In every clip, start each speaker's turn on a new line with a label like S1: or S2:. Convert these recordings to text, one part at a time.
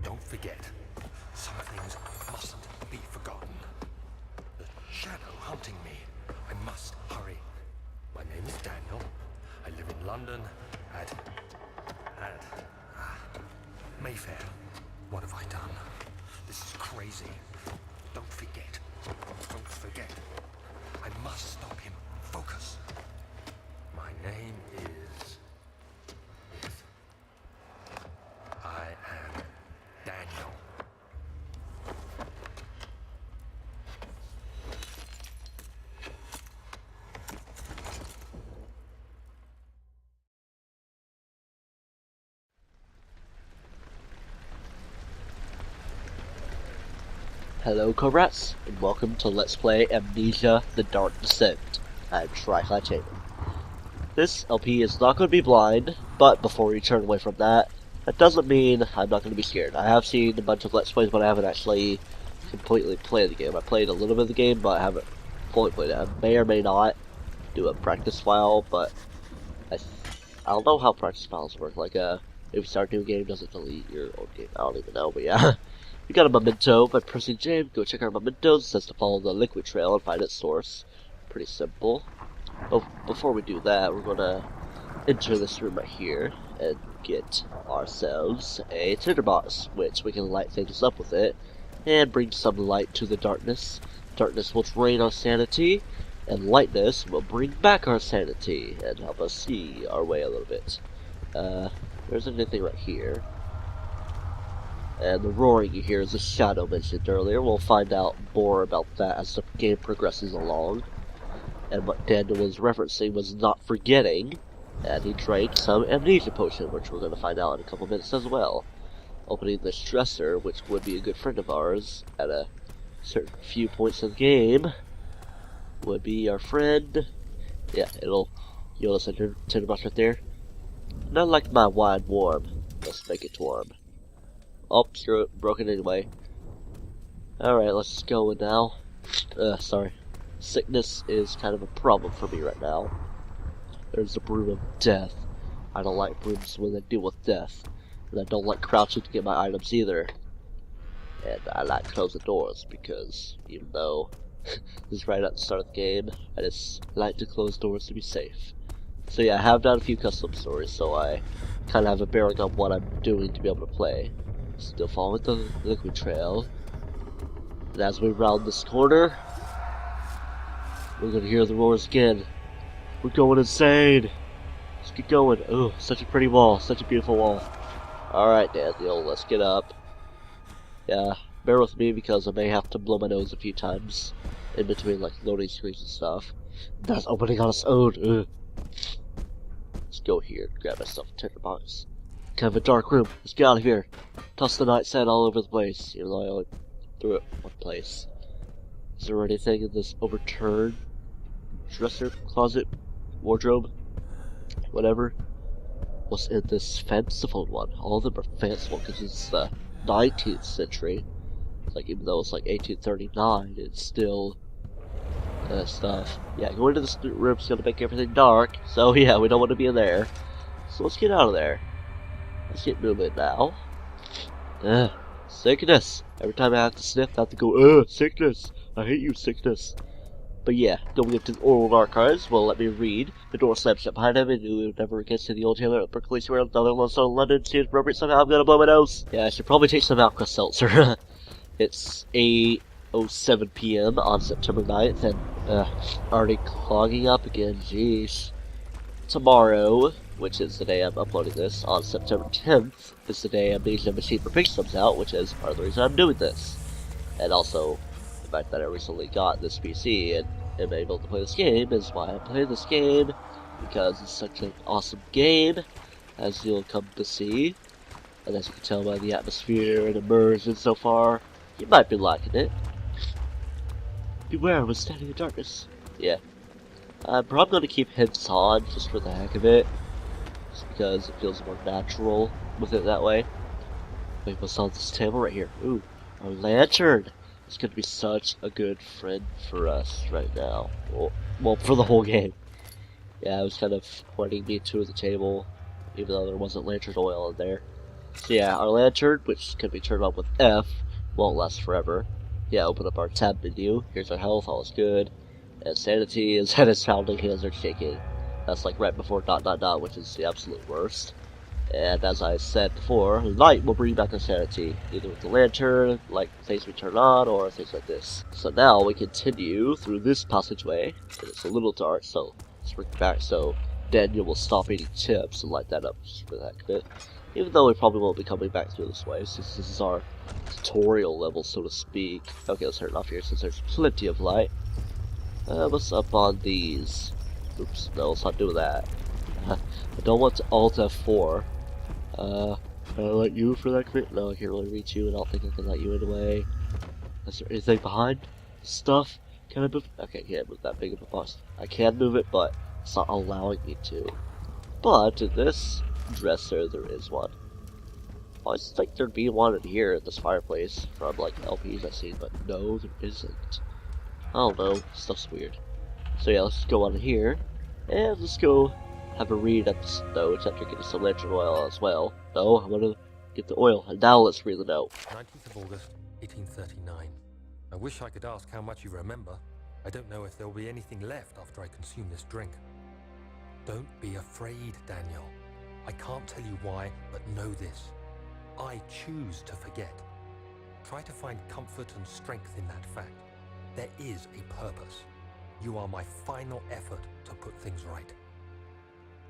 S1: don't forget. Some things mustn't be forgotten. The shadow hunting me. I must hurry. My name is Daniel. I live in London at Mayfair. What have I done? This is crazy. Don't forget. Don't forget. I must stop him. Focus. My name is... I am Daniel.
S2: Hello Corats, and welcome to Let's Play Amnesia The Dark Descent. I'm TryclydeTamer. This LP is not going to be blind, but before we turn away from that, that doesn't mean I'm not going to be scared. I have seen a bunch of Let's Plays, but I haven't actually completely played the game. I played a little bit of the game, but I haven't fully played it. I may or may not do a practice file, but I don't know how practice files work. Like, if you start a new game, does it delete your old game? I don't even know, but yeah. We got a memento by pressing J. Go check our mementos. It says to follow the liquid trail and find its source. Pretty simple. Oh, before we do that, we're gonna enter this room right here and get ourselves a tinderbox, which we can light things up with it and bring some light to the darkness. Darkness will drain our sanity, and lightness will bring back our sanity and help us see our way a little bit. There isn't anything right here. And the roaring you hear is a shadow mentioned earlier. We'll find out more about that as the game progresses along. And what Daniel was referencing was not forgetting, and he drank some amnesia potion, which we're going to find out in a couple minutes as well. Opening this dresser, which would be a good friend of ours at a certain few points in the game, would be our friend. Yeah, you'll listen to tinderbox right there. Not like my wine warm. Let's make it warm. Oh, screw it. Broken anyway. Alright, let's go now. Sorry. Sickness is kind of a problem for me right now. There's the broom of death. I don't like brooms when they deal with death. And I don't like crouching to get my items either. And I like closing doors because even though this is right at the start of the game, I just like to close doors to be safe. So yeah, I have done a few custom stories, so I kind of have a bearing on what I'm doing to be able to play. Still following the liquid trail. And as we round this corner, we're gonna hear the roars again. We're going insane! Let's get going. Oh, such a pretty wall. Such a beautiful wall. Alright, Daniel, let's get up. Yeah, bear with me because I may have to blow my nose a few times in between, like, loading screens and stuff. That's opening on its own. Ugh. Let's go here and grab myself a tinderbox. Kind of a dark room. Let's get out of here. Toss the nightstand all over the place, even though I only threw it one place. Is there anything in this overturned dresser, closet, wardrobe, whatever? What's in this fanciful one? All of them are fanciful because it's the 19th century. It's like, even though it's like 1839, it's still stuff. Yeah, going to this room's gonna make everything dark, so yeah, we don't want to be in there. So let's get out of there. Let's get moving now. Sickness. Every time I have to sniff, I have to go, sickness. I hate you, sickness. But yeah, going into the oral archives, well, let me read. The door slams shut behind him, and you never gets to the old jailer at Berkeley Square, another one in London. Seems appropriate somehow. I'm gonna blow my nose. Yeah, I should probably take some Alka-Seltzer. It's 8:07 p.m. on September 9th, and already clogging up again. Jeez. Tomorrow, which is the day I'm uploading this, on September 10th, is the day Amnesia Machine for Pigs comes out, which is part of the reason I'm doing this. And also, the fact that I recently got this PC and am able to play this game is why I'm playing this game, because it's such an awesome game, as you'll come to see. And as you can tell by the atmosphere and immersion so far, you might be liking it. Beware, I was standing in darkness. Yeah. I'm probably going to keep hints on, just for the heck of it. Just because it feels more natural with it that way. Wait, what's on this table right here? Ooh, a lantern! It's going to be such a good friend for us right now. Well, for the whole game. Yeah, it was kind of pointing me to the table, even though there wasn't lantern oil in there. So yeah, our lantern, which can be turned on with F, won't last forever. Yeah, open up our tab menu. Here's our health, all is good. And sanity, his head is pounding, hands are shaking. That's like right before ... which is the absolute worst. And as I said before, light will bring back our sanity, either with the lantern, like things we turn on, or things like this. So now we continue through this passageway, and it's a little dark, so let's bring it back so Daniel will stop eating chips and light that up just for the heck of it. Even though we probably won't be coming back through this way, since this is our tutorial level, so to speak. Okay, let's turn it off here since there's plenty of light. What's up on these? Oops, no, let's not do that. I don't want to Alt F4. Can I let you for that crit? No, I can't really reach you, and I don't think I can let you anyway. Is there anything behind stuff? Can I move? Okay, I can't move that big of a box. I can move it, but it's not allowing me to. But in this dresser, there is one. I always think there'd be one in here at this fireplace from like LPs I've seen, but no, there isn't. I don't know, stuff's weird. So yeah, let's go on here, and let's go have a read at the notes after getting some lantern oil as well. No, I'm gonna get the oil, and now let's read the note.
S1: 19th of August, 1839. I wish I could ask how much you remember. I don't know if there will be anything left after I consume this drink. Don't be afraid, Daniel. I can't tell you why, but know this. I choose to forget. Try to find comfort and strength in that fact. There is a purpose. You are my final effort to put things right.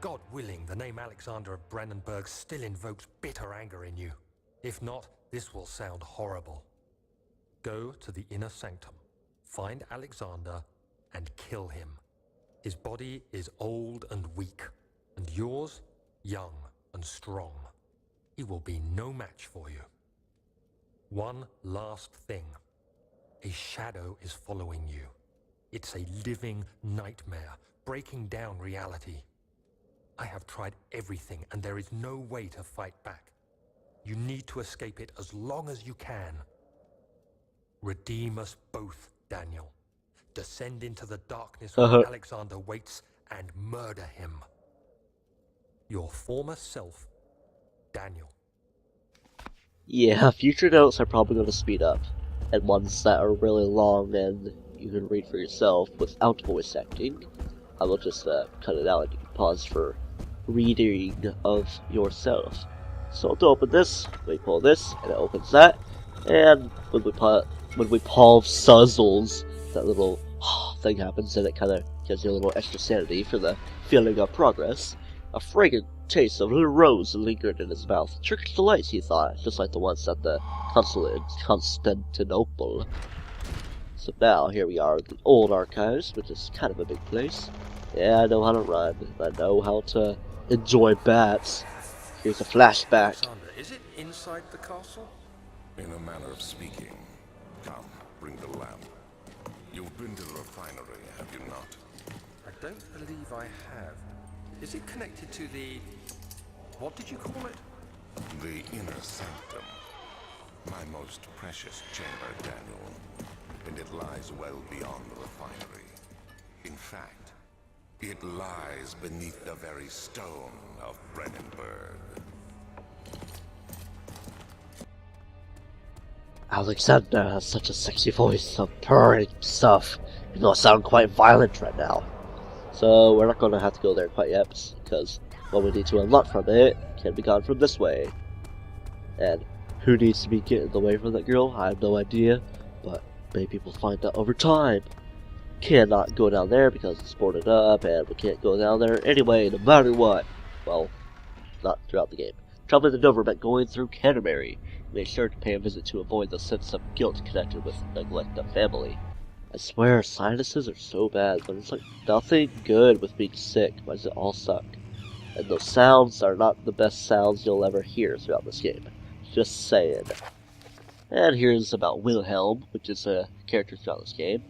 S1: God willing, the name Alexander of Brandenburg still invokes bitter anger in you. If not, this will sound horrible. Go to the inner sanctum, find Alexander, and kill him. His body is old and weak, and yours, young and strong. He will be no match for you. One last thing. A shadow is following you. It's a living nightmare, breaking down reality. I have tried everything, and there is no way to fight back. You need to escape it as long as you can. Redeem us both, Daniel. Descend into the darkness where Alexander waits and murder him. Your former self, Daniel.
S2: Yeah, future notes are probably going to speed up, and ones that are really long and you can read for yourself without voice acting. I will just cut it out and you can pause for reading of yourself. So to open this, we pull this, and it opens that, and when we pull Suzzles, that little thing happens, and it kind of gives you a little extra sanity for the feeling of progress. A fragrant taste of little rose lingered in his mouth. Turkish delights, he thought, just like the ones at the consulate in Constantinople. So now, here we are in the old archives, which is kind of a big place. Yeah, I know how to run. I know how to enjoy bats. Here's a flashback.
S1: Alexander, is it inside the castle?
S3: In a manner of speaking. Come, bring the lamp. You've been to the refinery, have you not?
S1: I don't believe I have. Is it connected to the... what did you call it?
S3: The inner sanctum. My most precious chamber, Daniel. And it lies well beyond the refinery. In fact, it lies beneath the very stone of Brandenburg.
S2: Alexander has such a sexy voice, some purring stuff. You know, I sound quite violent right now. So we're not going to have to go there quite yet, because what we need to unlock from it can be gone from this way. And who needs to be getting away from that girl? I have no idea, but maybe people find out over time. Cannot go down there because it's boarded up, and we can't go down there anyway, no matter what. Well, not throughout the game. Traveling to Dover meant going through Canterbury. Make sure to pay a visit to avoid the sense of guilt connected with neglect of family. I swear, sinuses are so bad, but it's like nothing good with being sick. Why does it all suck? And those sounds are not the best sounds you'll ever hear throughout this game. Just saying. And here's about Wilhelm, which is a character throughout this game.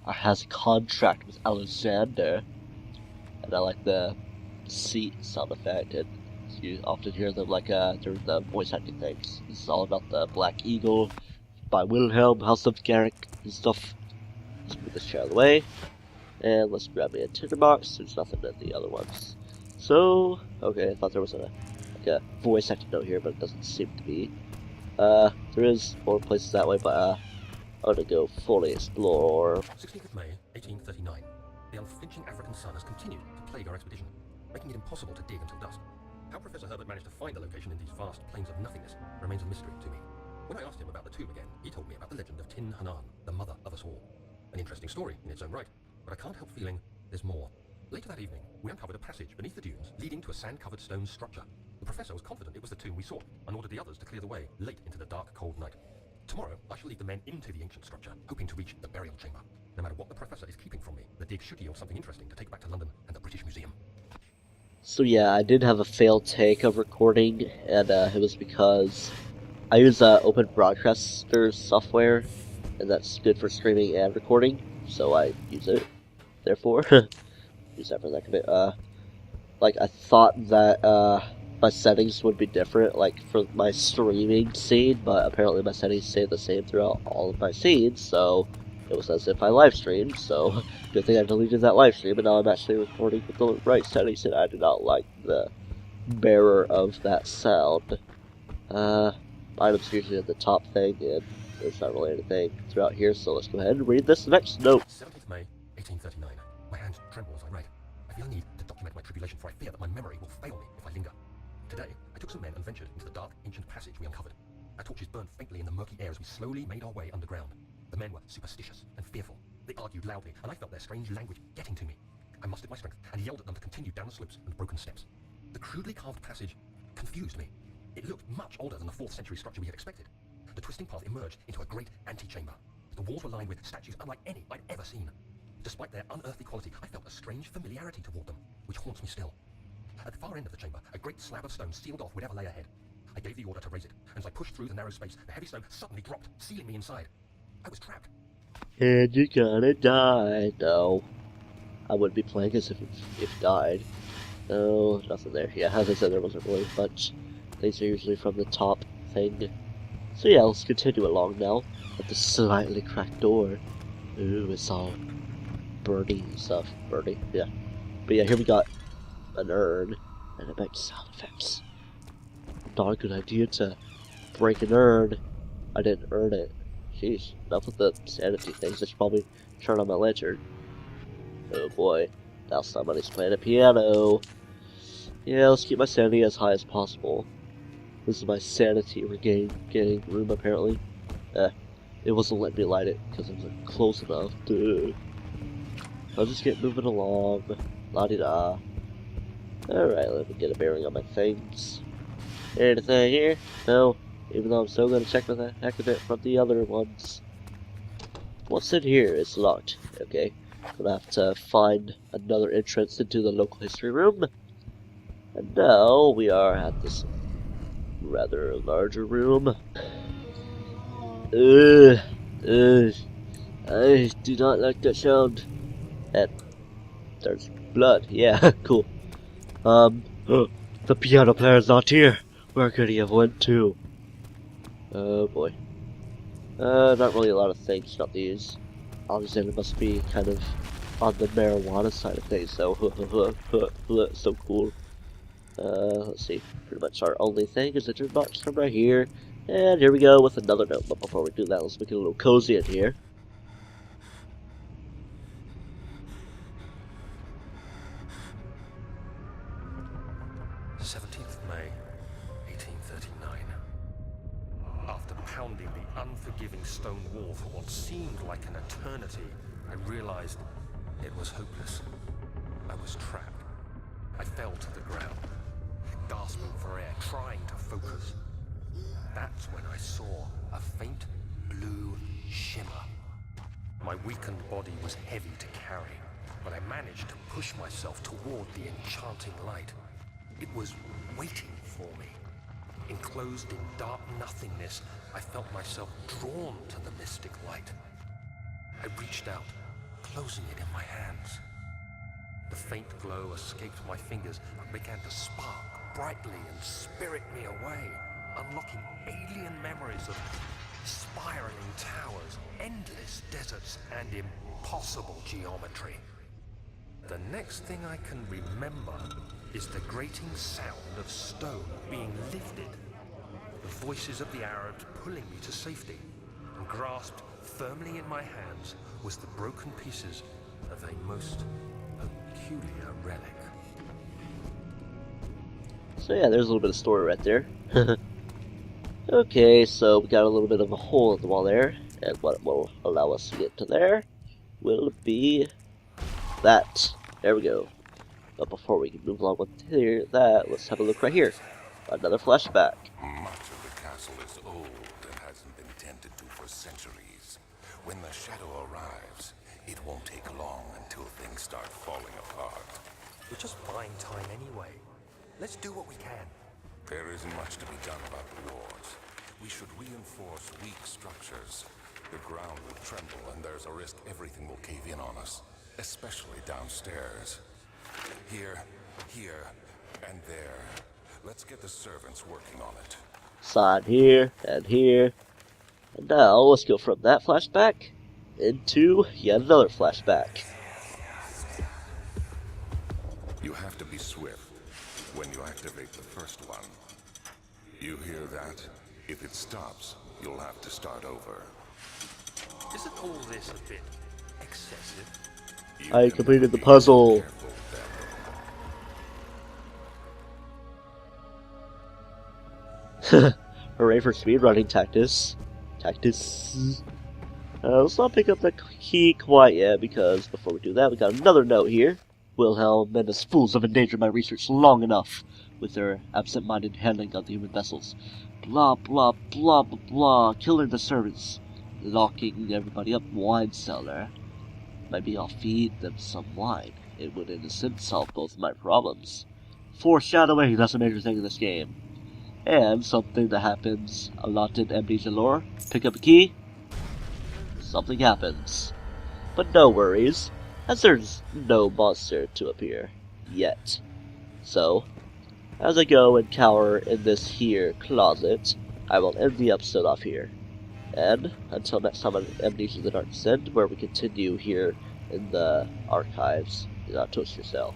S2: Has a contract with Alexander. And I like the seat sound effect, and you often hear them like during the voice acting things. This is all about the Black Eagle by Wilhelm, House of Garrick, and stuff. Let's move this chair out of the way. And let's grab me a tinderbox. There's nothing in the other ones. So, okay, I thought there was a like a voice acting note here, but it doesn't seem to be. There is more places that way, but I'm gonna go fully explore.
S1: 16th of May, 1839. The unflinching African sun has continued to plague our expedition, making it impossible to dig until dusk. How Professor Herbert managed to find the location in these vast plains of nothingness remains a mystery to me. When I asked him about the tomb again, he told me about the legend of Tin Hanan, the mother of us all. An interesting story in its own right, but I can't help feeling there's more. Later that evening, we uncovered a passage beneath the dunes leading to a sand-covered stone structure. The professor was confident it was the tomb we sought and ordered the others to clear the way late into the dark, cold night. Tomorrow, I shall lead the men into the ancient structure, hoping to reach the burial chamber. No matter what the professor is keeping from me, the dig should yield something interesting to take back to London and the British Museum.
S2: So yeah, I did have a failed take of recording, and it was because I use Open Broadcaster software, and that's good for streaming and recording, so I use it. Therefore, use that for that bit. Like I thought that my settings would be different, like for my streaming scene, but apparently my settings stay the same throughout all of my scenes, so it was as if I live streamed, so good thing I deleted that live stream, and now I'm actually recording with the right settings, and I do not like the bearer of that sound. Items usually at the top thing, and there's not really anything throughout here, so let's go ahead and read this next note.
S1: 17th May, 1839. My hands tremble as I write. I feel a need to document my tribulation, for I fear that my memory will fail me if I linger. Today, I took some men and ventured into the dark, ancient passage we uncovered. Our torches burned faintly in the murky air as we slowly made our way underground. The men were superstitious and fearful. They argued loudly, and I felt their strange language getting to me. I mustered my strength and yelled at them to continue down the slopes and broken steps. The crudely carved passage confused me. It looked much older than the 4th century structure we had expected. The twisting path emerged into a great antechamber. The walls were lined with statues unlike any I'd ever seen. Despite their unearthly quality, I felt a strange familiarity toward them, which haunts me still. At the far end of the chamber, a great slab of stone sealed off whatever lay ahead. I gave the order to raise it, and as I pushed through the narrow space, the heavy stone suddenly dropped, sealing me inside. I was trapped.
S2: And you're gonna die. No. I wouldn't be playing as if it died. No, nothing there. Yeah, as I said, there wasn't really much. These are usually from the top thing. So yeah, let's continue along now. At the slightly cracked door. Ooh, it's all birdie and stuff. Birdie, yeah. But yeah, here we got an urn, and it makes sound effects. Not a good idea to break an urn. I didn't earn it. Jeez, enough with the sanity things. I should probably turn on my lantern. Oh boy, now somebody's playing a piano. Yeah, let's keep my sanity as high as possible. This is my sanity regaining room, apparently. It wasn't letting me light it because it wasn't close enough. Duh. I'll just get moving along. La-di-da. Alright, let me get a bearing on my things. Anything here? No. Even though I'm still gonna check with the heck of it from the other ones. What's in here? It's locked. Okay. Gonna have to find another entrance into the local history room. And now we are at this rather larger room. I do not like that sound. And there's blood. Yeah, cool. The piano player's not here. Where could he have went to? Oh boy. Not really a lot of things about these. Alexander must be kind of on the marijuana side of things, so so cool. Let's see. Pretty much our only thing is the jukebox box from right here. And here we go with another note. But before we do that, let's make it a little cozy in here.
S1: May 1839. After pounding the unforgiving stone wall for what seemed like an eternity, I realized it was hopeless. I was trapped. I fell to the ground, gasping for air, trying to focus. That's when I saw a faint blue shimmer. My weakened body was heavy to carry, but I managed to push myself toward the enchanting light. It was waiting for me. Enclosed in dark nothingness, I felt myself drawn to the mystic light. I reached out, closing it in my hands. The faint glow escaped my fingers and began to spark brightly and spirit me away, unlocking alien memories of spiraling towers, endless deserts, and impossible geometry. The next thing I can remember is the grating sound of stone being lifted, the voices of the Arabs pulling me to safety, and grasped firmly in my hands was the broken pieces of a most peculiar relic.
S2: So yeah, there's a little bit of story right there. Okay, so we got a little bit of a hole in the wall there, and what will allow us to get to there will be that. There we go. But before we can move along with that, let's have a look right here. Another flashback.
S3: Much of the castle is old and hasn't been tended to for centuries. When the shadow arrives, it won't take long until things start falling apart.
S1: We're just buying time anyway. Let's do what we can.
S3: There isn't much to be done about the walls. We should reinforce weak structures. The ground will tremble and there's a risk everything will cave in on us, especially downstairs. Here, and there. Let's get the servants working on it.
S2: Sign here, and here. And now, let's go from that flashback into yet another flashback.
S3: You have to be swift when you activate the first one. You hear that? If it stops, you'll have to start over.
S1: Isn't all this a bit excessive?
S2: I completed the puzzle.
S3: Careful,
S2: Hooray for speedrunning tactics. Let's not pick up the key quite yet, because before we do that, we got another note here. Wilhelm and his fools have endangered my research long enough with their absent-minded handling of the human vessels. Blah, blah, blah, blah, blah, killing the servants, locking everybody up wine cellar. Maybe I'll feed them some wine. It would, in a sense, solve both my problems. Foreshadowing, that's a major thing in this game. And something that happens a lot in Amnesia lore. Pick up a key, something happens. But no worries, as there's no monster to appear yet. So, as I go and cower in this here closet, I will end the episode off here. And until next time on Amnesia the Dark Descent, where we continue here in the archives, do not twist yourself.